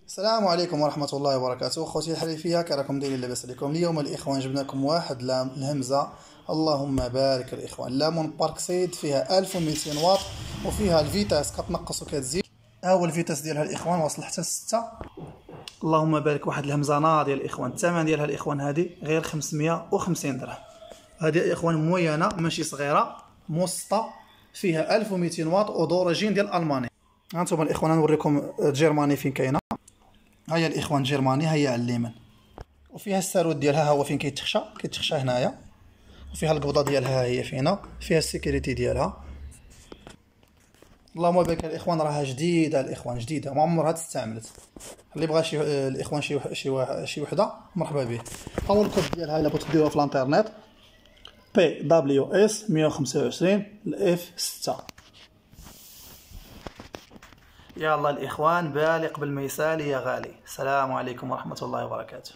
السلام عليكم ورحمة الله وبركاته. خوتي الحريفية كراكم دايرين لاباس عليكم؟ اليوم الإخوان جبنا لكم واحد لام الهمزة، اللهم بارك الإخوان، لامون باركسيد فيها 1200 واط وفيها الفيتاس كتنقص وكتزيد. ها هو الفيتاس ديالها الإخوان واصل حتى 6. اللهم بارك، واحد الهمزة ناضية الإخوان. الثمن ديالها الإخوان هذه غير 550 درهم. هذه الإخوان موينة ماشي صغيرة، متوسطة، فيها 1200 واط ودورجين ديال ألماني. هانتوما الإخوان نوريكم جيرماني فين كاينة. هيا الاخوان جيرماني، هيا على اليمين، وفيها السارود ديالها، ها هو فين كيتخشى هنايا، وفيها القبضه ديالها، هي فينا فيها السيكوريتي ديالها. اللهم بارك الاخوان، راها جديده الاخوان، جديده ما عمرها تستعملت. اللي بغى الاخوان شي وحده مرحبا به. ها هو الكود ديالها الا بغيتو ديروها في الانترنت، بي دبليو اس 125 الاف 6. يلا الاخوان، بالغ بالميسال يا غالي. السلام عليكم ورحمه الله وبركاته.